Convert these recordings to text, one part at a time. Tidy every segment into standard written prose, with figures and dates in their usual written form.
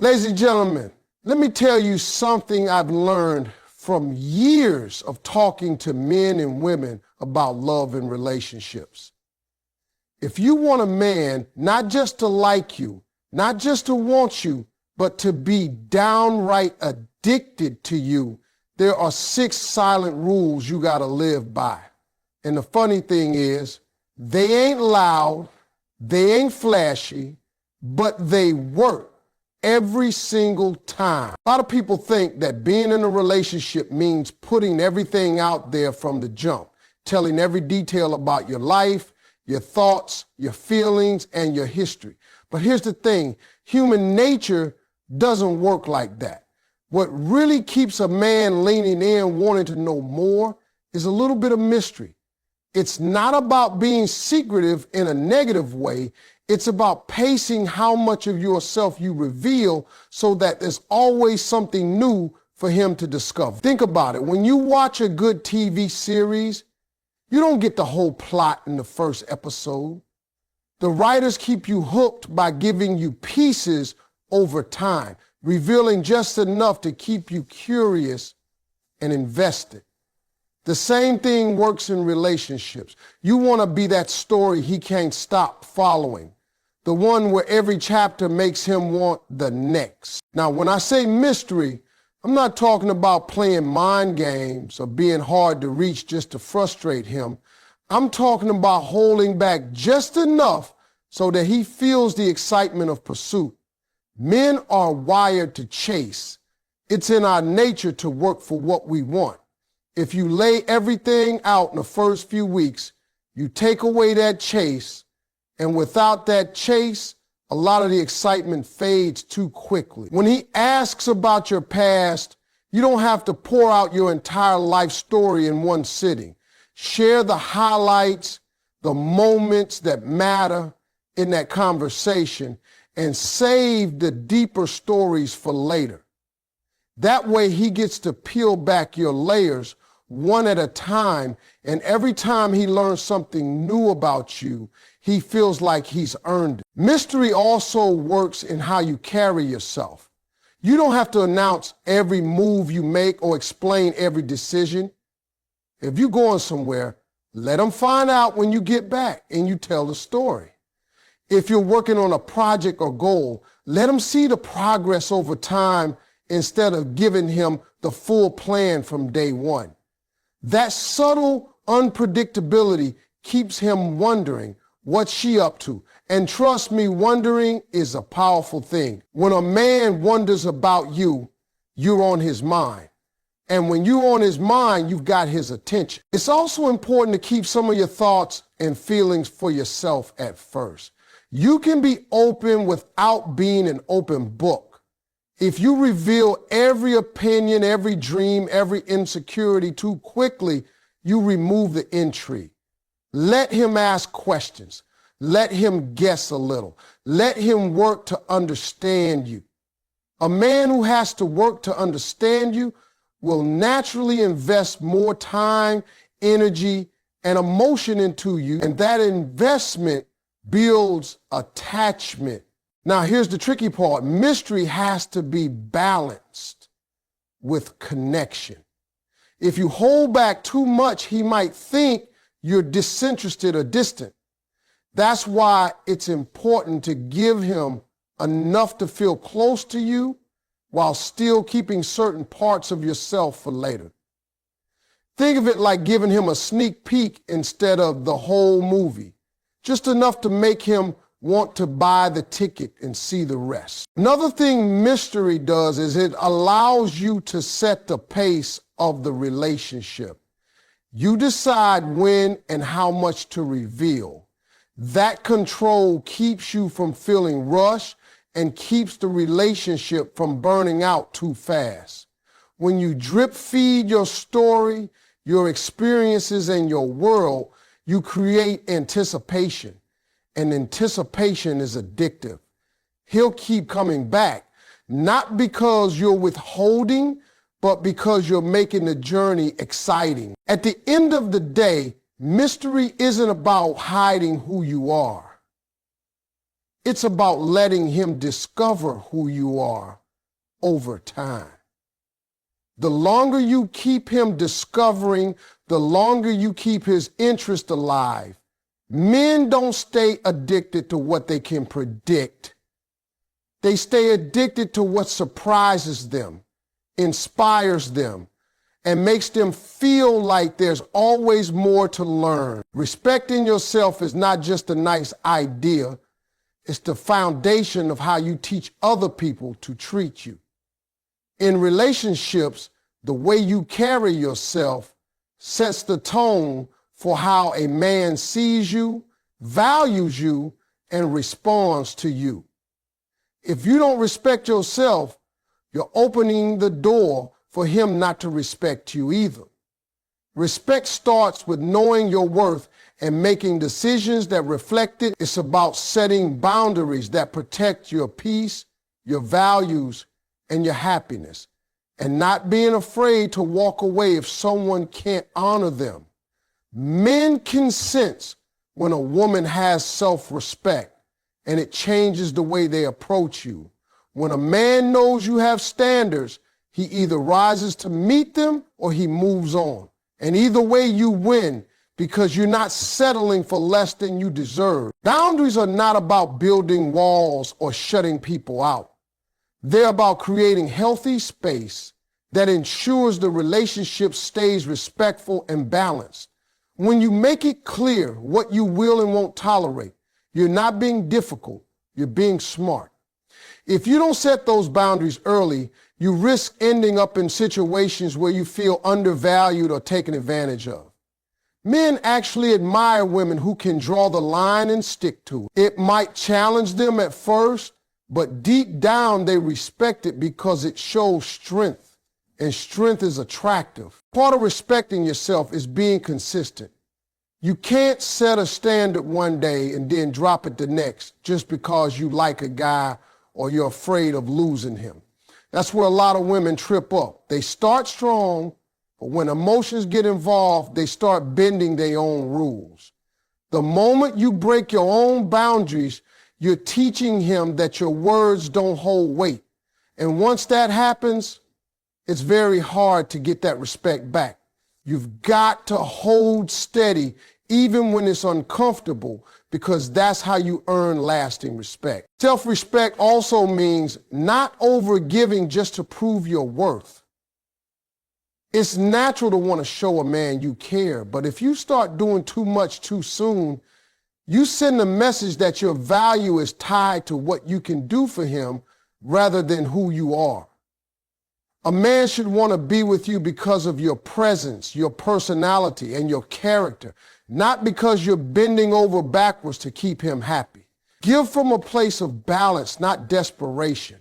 Ladies and gentlemen, let me tell you something I've learned from years of talking to men and women about love and relationships. If you want a man not just to like you, not just to want you, but to be downright addicted to you, there are 6 silent rules you got to live by. And the funny thing is, they ain't loud, they ain't flashy, but they work every single time. A lot of people think that being in a relationship means putting everything out there from the jump, telling every detail about your life, your thoughts, your feelings, and your history. But here's the thing, human nature doesn't work like that. What really keeps a man leaning in, wanting to know more, is a little bit of mystery. It's not about being secretive in a negative way. It's about pacing how much of yourself you reveal so that there's always something new for him to discover. Think about it. When you watch a good TV series, you don't get the whole plot in the first episode. The writers keep you hooked by giving you pieces over time, revealing just enough to keep you curious and invested. The same thing works in relationships. You want to be that story he can't stop following, the one where every chapter makes him want the next. Now, when I say mystery, I'm not talking about playing mind games or being hard to reach just to frustrate him. I'm talking about holding back just enough so that he feels the excitement of pursuit. Men are wired to chase. It's in our nature to work for what we want. If you lay everything out in the first few weeks, you take away that chase, and without that chase, a lot of the excitement fades too quickly. When he asks about your past, you don't have to pour out your entire life story in one sitting. Share the highlights, the moments that matter in that conversation, and save the deeper stories for later. That way he gets to peel back your layers one at a time, and every time he learns something new about you, he feels like he's earned it. Mystery also works in how you carry yourself. You don't have to announce every move you make or explain every decision. If you're going somewhere, let them find out when you get back and you tell the story. If you're working on a project or goal, let him see the progress over time instead of giving him the full plan from day one. That subtle unpredictability keeps him wondering, what's she up to? And trust me, wondering is a powerful thing. When a man wonders about you, you're on his mind. And when you're on his mind, you've got his attention. It's also important to keep some of your thoughts and feelings for yourself at first. You can be open without being an open book. If you reveal every opinion, every dream, every insecurity too quickly, you remove the intrigue. Let him ask questions. Let him guess a little. Let him work to understand you. A man who has to work to understand you will naturally invest more time, energy, and emotion into you, and that investment builds attachment. Now, here's the tricky part. Mystery has to be balanced with connection. If you hold back too much, he might think you're disinterested or distant. That's why it's important to give him enough to feel close to you while still keeping certain parts of yourself for later. Think of it like giving him a sneak peek instead of the whole movie, just enough to make him want to buy the ticket and see the rest. Another thing mystery does is it allows you to set the pace of the relationship. You decide when and how much to reveal. That control keeps you from feeling rushed and keeps the relationship from burning out too fast. When you drip feed your story, your experiences, and your world, you create anticipation. And anticipation is addictive. He'll keep coming back, not because you're withholding, but because you're making the journey exciting. At the end of the day, mystery isn't about hiding who you are. It's about letting him discover who you are over time. The longer you keep him discovering, the longer you keep his interest alive. Men don't stay addicted to what they can predict. They stay addicted to what surprises them, inspires them, and makes them feel like there's always more to learn. Respecting yourself is not just a nice idea. It's the foundation of how you teach other people to treat you. In relationships, the way you carry yourself sets the tone for how a man sees you, values you, and responds to you. If you don't respect yourself, you're opening the door for him not to respect you either. Respect starts with knowing your worth and making decisions that reflect it. It's about setting boundaries that protect your peace, your values, and your happiness, and not being afraid to walk away if someone can't honor them. Men can sense when a woman has self-respect, and it changes the way they approach you. When a man knows you have standards, he either rises to meet them or he moves on. And either way you win, because you're not settling for less than you deserve. Boundaries are not about building walls or shutting people out. They're about creating healthy space that ensures the relationship stays respectful and balanced. When you make it clear what you will and won't tolerate, you're not being difficult, you're being smart. If you don't set those boundaries early, you risk ending up in situations where you feel undervalued or taken advantage of. Men actually admire women who can draw the line and stick to it. It might challenge them at first, but deep down they respect it because it shows strength, and strength is attractive. Part of respecting yourself is being consistent. You can't set a standard one day and then drop it the next just because you like a guy or you're afraid of losing him. That's where a lot of women trip up. They start strong, but when emotions get involved, they start bending their own rules. The moment you break your own boundaries, you're teaching him that your words don't hold weight. And once that happens, it's very hard to get that respect back. You've got to hold steady even when it's uncomfortable, because that's how you earn lasting respect. Self-respect also means not overgiving just to prove your worth. It's natural to want to show a man you care, but if you start doing too much too soon, you send a message that your value is tied to what you can do for him rather than who you are. A man should want to be with you because of your presence, your personality, and your character, not because you're bending over backwards to keep him happy. Give from a place of balance, not desperation.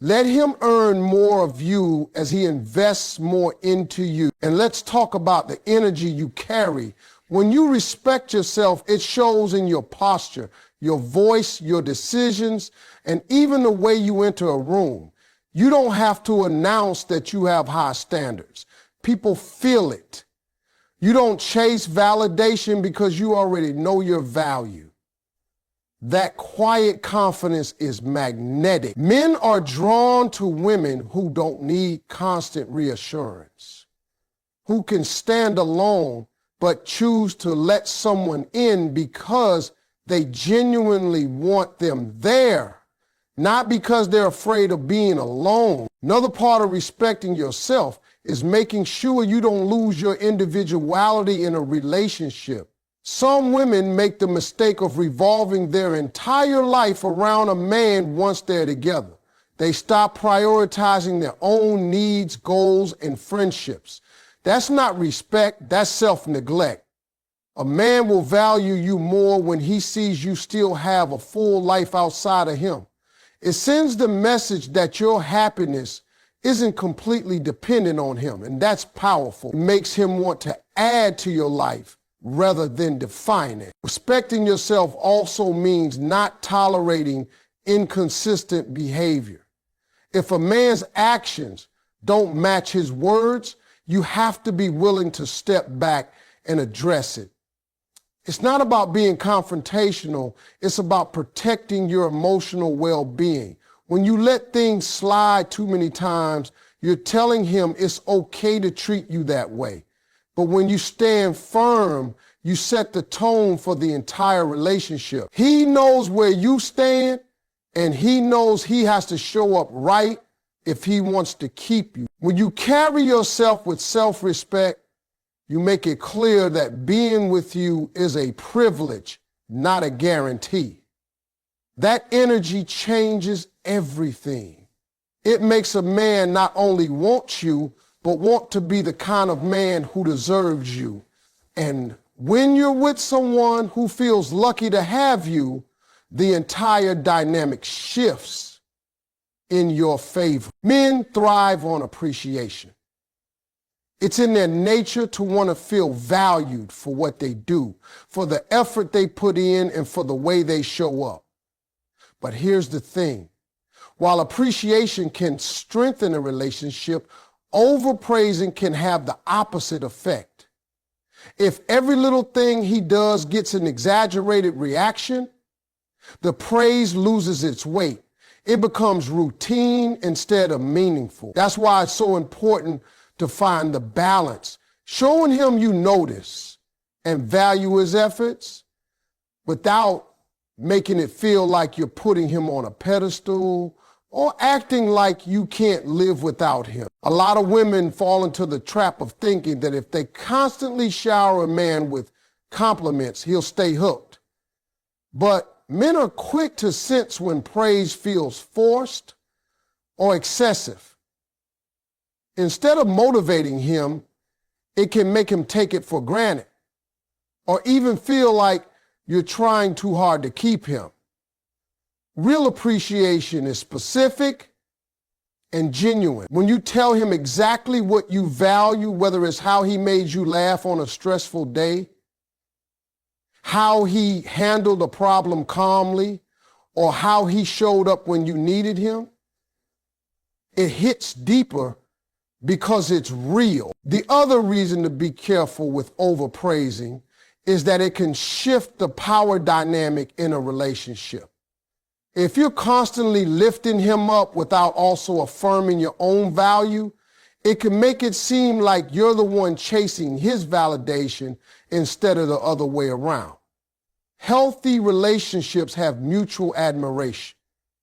Let him earn more of you as he invests more into you. And let's talk about the energy you carry. When you respect yourself, it shows in your posture, your voice, your decisions, and even the way you enter a room. You don't have to announce that you have high standards. People feel it. You don't chase validation because you already know your value. That quiet confidence is magnetic. Men are drawn to women who don't need constant reassurance, who can stand alone but choose to let someone in because they genuinely want them there, not because they're afraid of being alone. Another part of respecting yourself is making sure you don't lose your individuality in a relationship. Some women make the mistake of revolving their entire life around a man once they're together. They stop prioritizing their own needs, goals, and friendships. That's not respect, that's self-neglect. A man will value you more when he sees you still have a full life outside of him. It sends the message that your happiness isn't completely dependent on him, and that's powerful. It makes him want to add to your life rather than define it. Respecting yourself also means not tolerating inconsistent behavior. If a man's actions don't match his words, you have to be willing to step back and address it. It's not about being confrontational. It's about protecting your emotional well-being. When you let things slide too many times, you're telling him it's okay to treat you that way. But when you stand firm, you set the tone for the entire relationship. He knows where you stand, and he knows he has to show up right if he wants to keep you. When you carry yourself with self-respect, you make it clear that being with you is a privilege, not a guarantee. That energy changes everything. It makes a man not only want you, but want to be the kind of man who deserves you. And when you're with someone who feels lucky to have you, the entire dynamic shifts in your favor. Men thrive on appreciation. It's in their nature to want to feel valued for what they do, for the effort they put in, and for the way they show up. But here's the thing. While appreciation can strengthen a relationship, overpraising can have the opposite effect. If every little thing he does gets an exaggerated reaction, the praise loses its weight. It becomes routine instead of meaningful. That's why it's so important to find the balance, showing him you notice and value his efforts without making it feel like you're putting him on a pedestal or acting like you can't live without him. A lot of women fall into the trap of thinking that if they constantly shower a man with compliments, he'll stay hooked. But men are quick to sense when praise feels forced or excessive. Instead of motivating him, it can make him take it for granted or even feel like you're trying too hard to keep him. Real appreciation is specific and genuine. When you tell him exactly what you value, whether it's how he made you laugh on a stressful day, how he handled a problem calmly, or how he showed up when you needed him, it hits deeper because it's real. The other reason to be careful with overpraising is that it can shift the power dynamic in a relationship. If you're constantly lifting him up without also affirming your own value, it can make it seem like you're the one chasing his validation instead of the other way around. Healthy relationships have mutual admiration.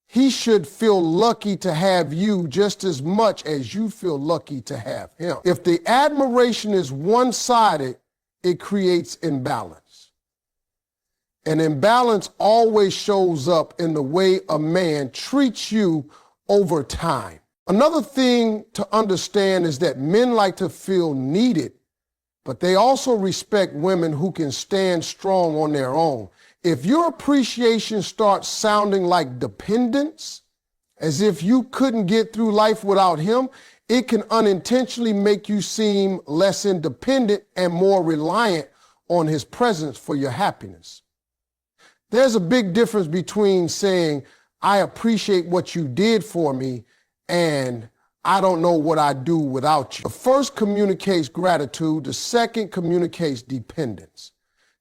He should feel lucky to have you just as much as you feel lucky to have him. If the admiration is one-sided, it creates imbalance. And imbalance always shows up in the way a man treats you over time. Another thing to understand is that men like to feel needed, but they also respect women who can stand strong on their own. If your appreciation starts sounding like dependence, as if you couldn't get through life without him, it can unintentionally make you seem less independent and more reliant on his presence for your happiness. There's a big difference between saying, I appreciate what you did for me, and I don't know what I'd do without you. The first communicates gratitude, the second communicates dependence.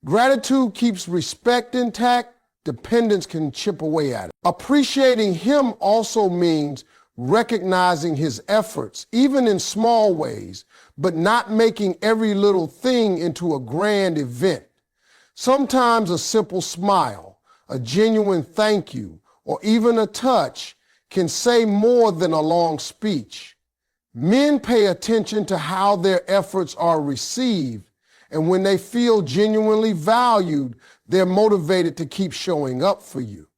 Gratitude keeps respect intact, dependence can chip away at it. Appreciating him also means recognizing his efforts, even in small ways, but not making every little thing into a grand event. Sometimes a simple smile, a genuine thank you, or even a touch can say more than a long speech. Men pay attention to how their efforts are received, and when they feel genuinely valued, they're motivated to keep showing up for you.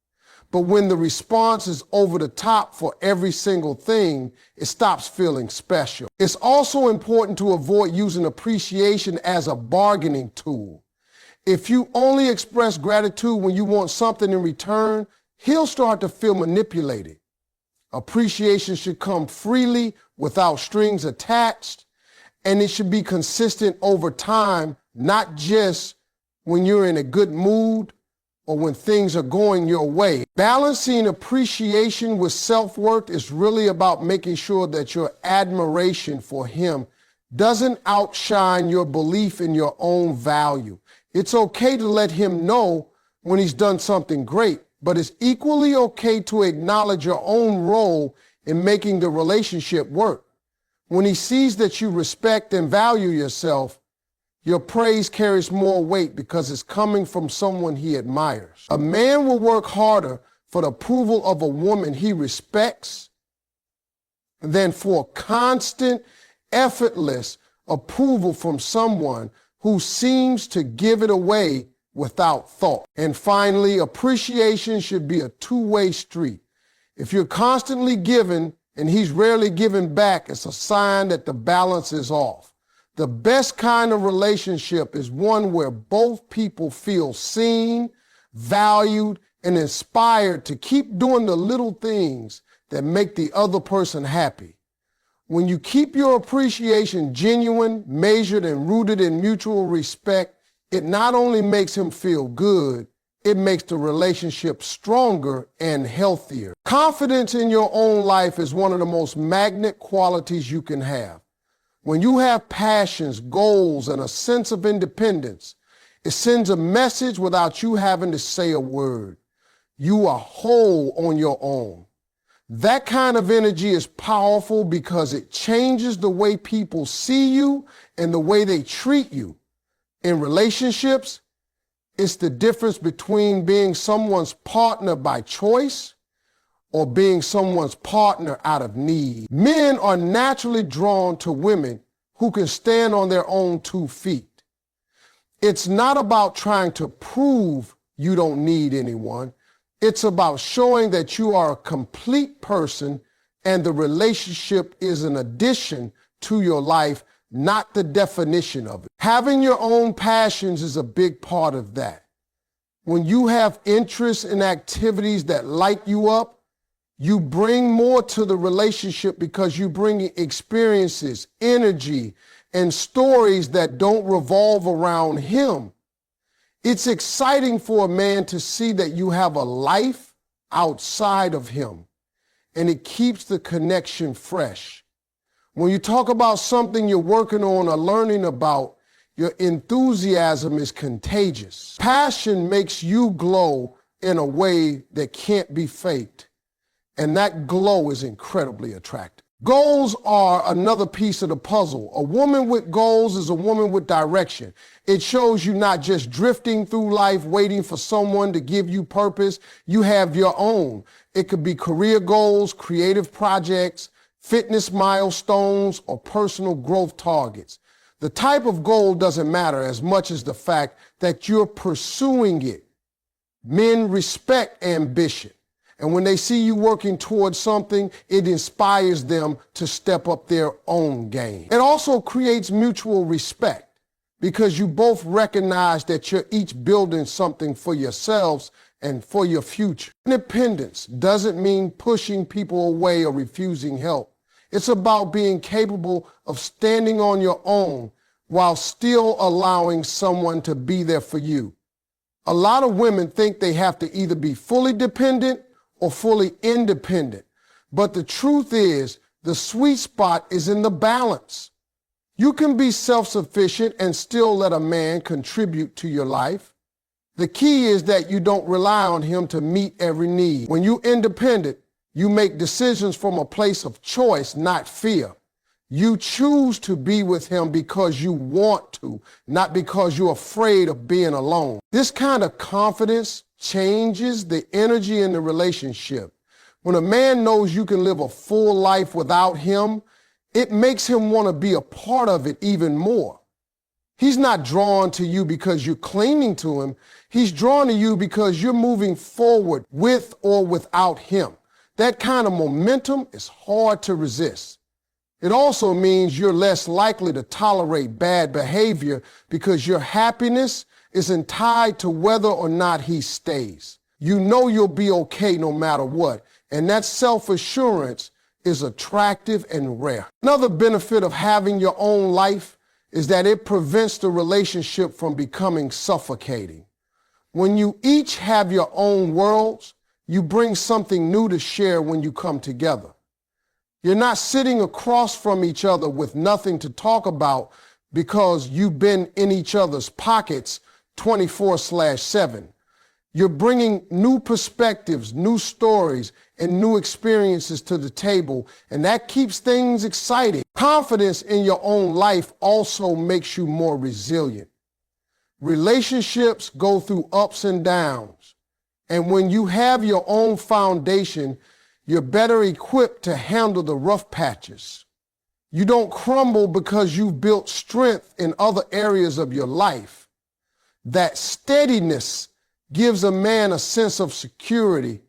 But when the response is over the top for every single thing, it stops feeling special. It's also important to avoid using appreciation as a bargaining tool. If you only express gratitude when you want something in return, he'll start to feel manipulated. Appreciation should come freely without strings attached, and it should be consistent over time, not just when you're in a good mood or when things are going your way. Balancing appreciation with self-worth is really about making sure that your admiration for him doesn't outshine your belief in your own value. It's okay to let him know when he's done something great, but it's equally okay to acknowledge your own role in making the relationship work. When he sees that you respect and value yourself, your praise carries more weight because it's coming from someone he admires. A man will work harder for the approval of a woman he respects than for constant, effortless approval from someone who seems to give it away without thought. And finally, appreciation should be a two-way street. If you're constantly giving and he's rarely giving back, it's a sign that the balance is off. The best kind of relationship is one where both people feel seen, valued, and inspired to keep doing the little things that make the other person happy. When you keep your appreciation genuine, measured, and rooted in mutual respect, it not only makes him feel good, it makes the relationship stronger and healthier. Confidence in your own life is one of the most magnet qualities you can have. When you have passions, goals, and a sense of independence, it sends a message without you having to say a word. You are whole on your own. That kind of energy is powerful because it changes the way people see you and the way they treat you. In relationships, it's the difference between being someone's partner by choice or being someone's partner out of need. Men are naturally drawn to women who can stand on their own 2 feet. It's not about trying to prove you don't need anyone. It's about showing that you are a complete person and the relationship is an addition to your life, not the definition of it. Having your own passions is a big part of that. When you have interests in activities that light you up, you bring more to the relationship because you bring experiences, energy, and stories that don't revolve around him. It's exciting for a man to see that you have a life outside of him, and it keeps the connection fresh. When you talk about something you're working on or learning about, your enthusiasm is contagious. Passion makes you glow in a way that can't be faked, and that glow is incredibly attractive. Goals are another piece of the puzzle. A woman with goals is a woman with direction. It shows you not just drifting through life waiting for someone to give you purpose. You have your own. It could be career goals, creative projects, fitness milestones, or personal growth targets. The type of goal doesn't matter as much as the fact that you're pursuing it. Men respect ambition. And when they see you working towards something, it inspires them to step up their own game. It also creates mutual respect because you both recognize that you're each building something for yourselves and for your future. Independence doesn't mean pushing people away or refusing help. It's about being capable of standing on your own while still allowing someone to be there for you. A lot of women think they have to either be fully dependent or fully independent. But the truth is, the sweet spot is in the balance. You can be self-sufficient and still let a man contribute to your life. The key is that you don't rely on him to meet every need. When you're independent, you make decisions from a place of choice, not fear. You choose to be with him because you want to, not because you're afraid of being alone. This kind of confidence changes the energy in the relationship. When a man knows you can live a full life without him, it makes him want to be a part of it even more. He's not drawn to you because you're clinging to him. He's drawn to you because you're moving forward with or without him. That kind of momentum is hard to resist. It also means you're less likely to tolerate bad behavior because your happiness isn't tied to whether or not he stays. You know you'll be okay no matter what, and that self-assurance is attractive and rare. Another benefit of having your own life is that it prevents the relationship from becoming suffocating. When you each have your own worlds, you bring something new to share when you come together. You're not sitting across from each other with nothing to talk about because you've been in each other's pockets 24/7. You're bringing new perspectives, new stories, and new experiences to the table, and that keeps things exciting. Confidence in your own life also makes you more resilient. Relationships go through ups and downs, and when you have your own foundation, you're better equipped to handle the rough patches. You don't crumble because you've built strength in other areas of your life. That steadiness gives a man a sense of security.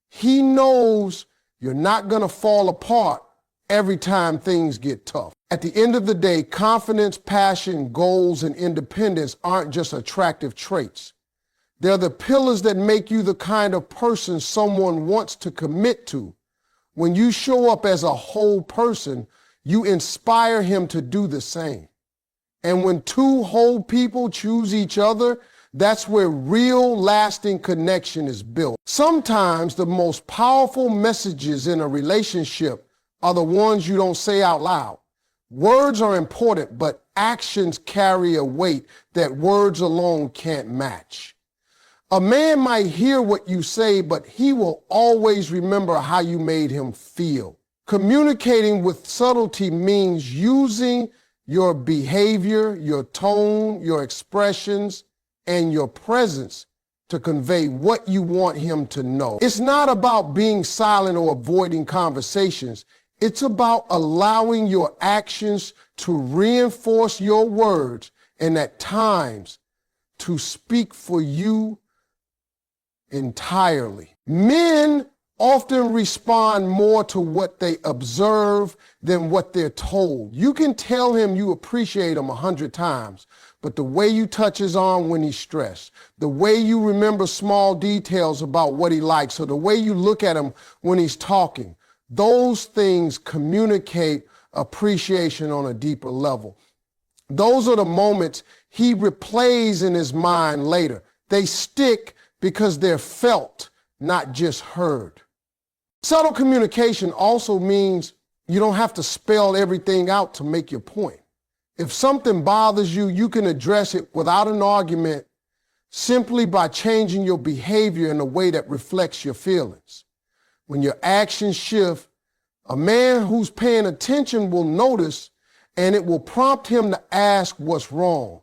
He knows you're not going to fall apart every time things get tough. At the end of the day, confidence, passion, goals, and independence aren't just attractive traits. They're the pillars that make you the kind of person someone wants to commit to. When you show up as a whole person, you inspire him to do the same. And when two whole people choose each other, that's where real lasting connection is built. Sometimes the most powerful messages in a relationship are the ones you don't say out loud. Words are important, but actions carry a weight that words alone can't match. A man might hear what you say, but he will always remember how you made him feel. Communicating with subtlety means using your behavior, your tone, your expressions, and your presence to convey what you want him to know. It's not about being silent or avoiding conversations. It's about allowing your actions to reinforce your words and at times to speak for you entirely. Men often respond more to what they observe than what they're told. You can tell him you appreciate him 100 times, but the way you touch his arm when he's stressed, the way you remember small details about what he likes, or the way you look at him when he's talking, those things communicate appreciation on a deeper level. Those are the moments he replays in his mind later. They stick because they're felt, not just heard. Subtle communication also means you don't have to spell everything out to make your point. If something bothers you, you can address it without an argument simply by changing your behavior in a way that reflects your feelings. When your actions shift, a man who's paying attention will notice, and it will prompt him to ask what's wrong.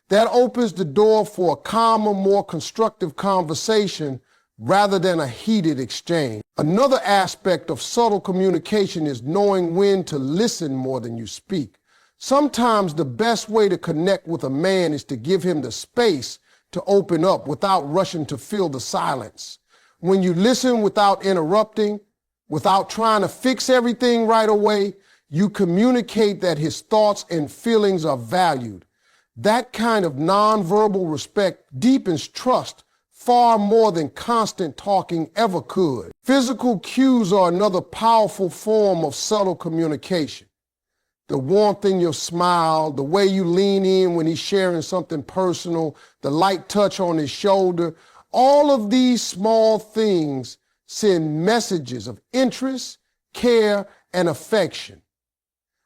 That opens the door for a calmer, more constructive conversation rather than a heated exchange. Another aspect of subtle communication is knowing when to listen more than you speak. Sometimes the best way to connect with a man is to give him the space to open up without rushing to fill the silence. When you listen without interrupting, without trying to fix everything right away, you communicate that his thoughts and feelings are valued. That kind of nonverbal respect deepens trust far more than constant talking ever could. Physical cues are another powerful form of subtle communication. The warmth in your smile, the way you lean in when he's sharing something personal, the light touch on his shoulder, all of these small things send messages of interest, care, and affection.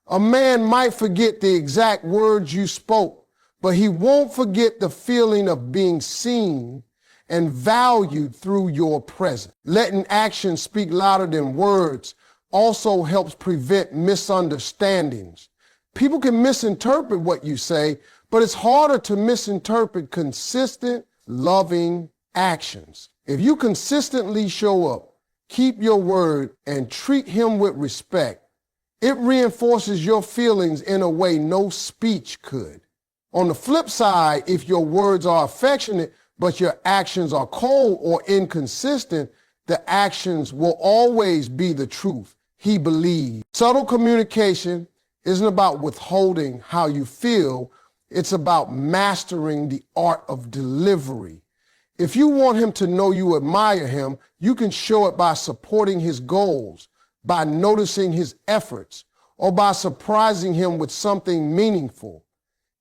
A man might forget the exact words you spoke, but he won't forget the feeling of being seen and valued through your presence. Letting actions speak louder than words also helps prevent misunderstandings. People can misinterpret what you say, but it's harder to misinterpret consistent, loving actions. If you consistently show up, keep your word, and treat him with respect, it reinforces your feelings in a way no speech could. On the flip side, if your words are affectionate, but your actions are cold or inconsistent, the actions will always be the truth he believes. Subtle communication isn't about withholding how you feel. It's about mastering the art of delivery. If you want him to know you admire him, you can show it by supporting his goals, by noticing his efforts, or by surprising him with something meaningful.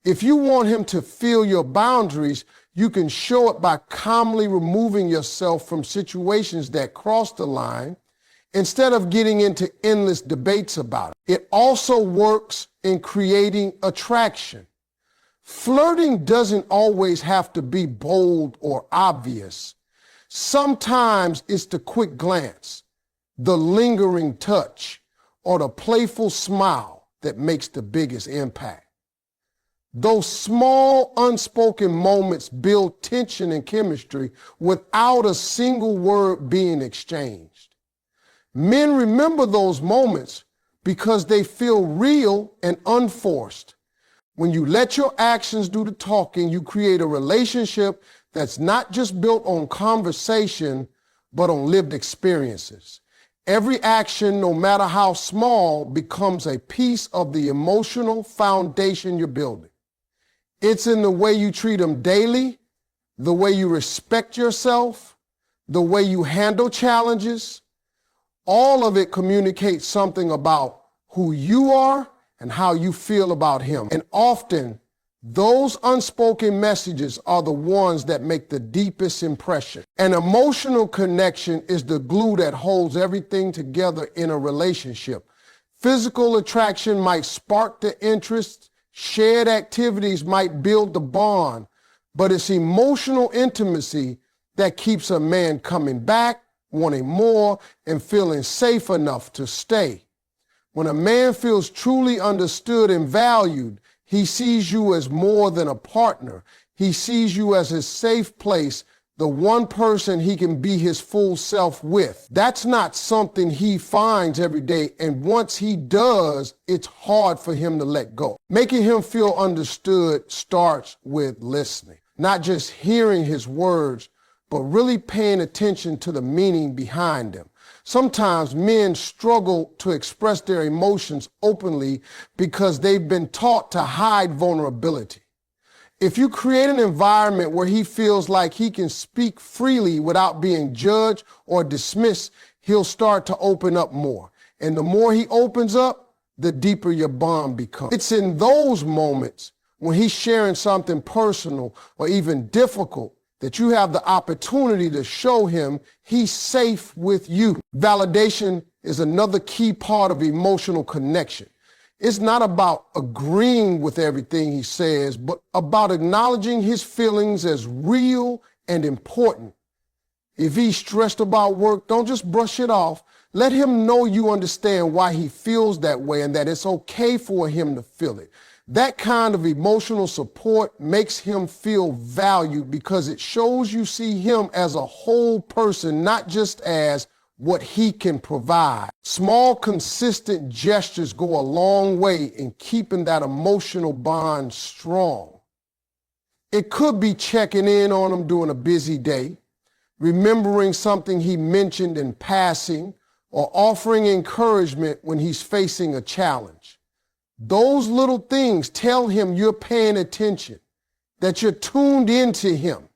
If you want him to feel your boundaries, you can show it by calmly removing yourself from situations that cross the line instead of getting into endless debates about it. It also works in creating attraction. Flirting doesn't always have to be bold or obvious. Sometimes it's the quick glance, the lingering touch, or the playful smile that makes the biggest impact. Those small, unspoken moments build tension and chemistry without a single word being exchanged. Men remember those moments because they feel real and unforced. When you let your actions do the talking, you create a relationship that's not just built on conversation, but on lived experiences. Every action, no matter how small, becomes a piece of the emotional foundation you're building. It's in the way you treat them daily, the way you respect yourself, the way you handle challenges. All of it communicates something about who you are and how you feel about him. And often, those unspoken messages are the ones that make the deepest impression. An emotional connection is the glue that holds everything together in a relationship. Physical attraction might spark the interest, shared activities might build the bond, but it's emotional intimacy that keeps a man coming back, wanting more, and feeling safe enough to stay. When a man feels truly understood and valued, he sees you as more than a partner. He sees you as his safe place, the one person he can be his full self with. That's not something he finds every day, and once he does, it's hard for him to let go. Making him feel understood starts with listening, not just hearing his words, but really paying attention to the meaning behind them. Sometimes men struggle to express their emotions openly because they've been taught to hide vulnerability. If you create an environment where he feels like he can speak freely without being judged or dismissed, he'll start to open up more. And the more he opens up, the deeper your bond becomes. It's in those moments when he's sharing something personal or even difficult that you have the opportunity to show him he's safe with you. Validation is another key part of emotional connection. It's not about agreeing with everything he says, but about acknowledging his feelings as real and important. If he's stressed about work, don't just brush it off. Let him know you understand why he feels that way and that it's okay for him to feel it. That kind of emotional support makes him feel valued because it shows you see him as a whole person, not just as what he can provide. Small, consistent gestures go a long way in keeping that emotional bond strong. It could be checking in on him during a busy day, remembering something he mentioned in passing, or offering encouragement when he's facing a challenge. Those little things tell him you're paying attention, that you're tuned into him.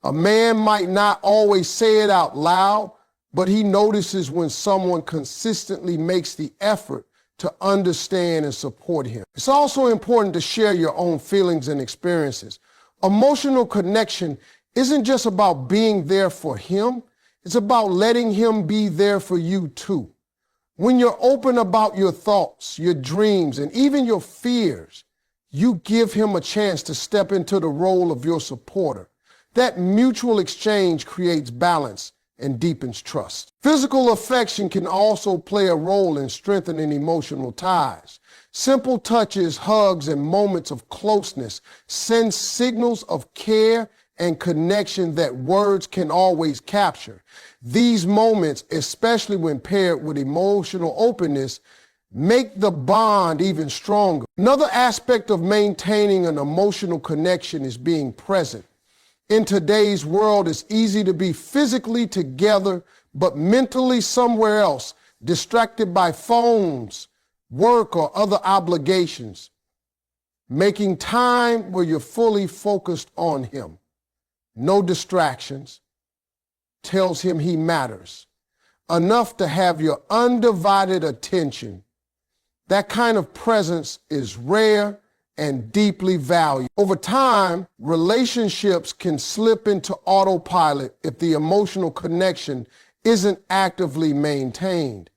A man might not always say it out loud, but he notices when someone consistently makes the effort to understand and support him. It's also important to share your own feelings and experiences. Emotional connection isn't just about being there for him, it's about letting him be there for you too. When you're open about your thoughts, your dreams, and even your fears, you give him a chance to step into the role of your supporter. That mutual exchange creates balance and deepens trust. Physical affection can also play a role in strengthening emotional ties. Simple touches, hugs, and moments of closeness send signals of care and connection that words can always capture. These moments, especially when paired with emotional openness, make the bond even stronger. Another aspect of maintaining an emotional connection is being present. In today's world, it's easy to be physically together, but mentally somewhere else, distracted by phones, work, or other obligations. Making time where you're fully focused on him, no distractions, tells him he matters, enough to have your undivided attention. That kind of presence is rare and deeply valued. Over time, relationships can slip into autopilot if the emotional connection isn't actively maintained.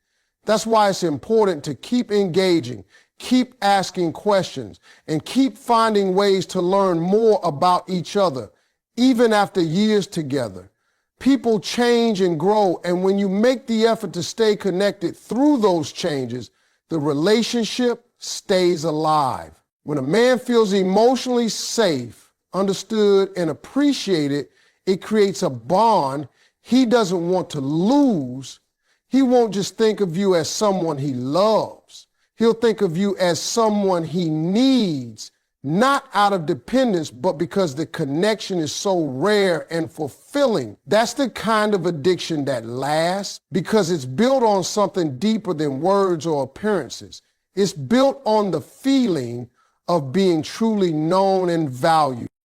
That's why it's important to keep engaging, keep asking questions, and keep finding ways to learn more about each other, even after years together. People change and grow, and when you make the effort to stay connected through those changes, the relationship stays alive. When a man feels emotionally safe, understood, and appreciated, it creates a bond he doesn't want to lose. He won't just think of you as someone he loves. He'll think of you as someone he needs, not out of dependence, but because the connection is so rare and fulfilling. That's the kind of addiction that lasts because it's built on something deeper than words or appearances. It's built on the feeling of being truly known and valued.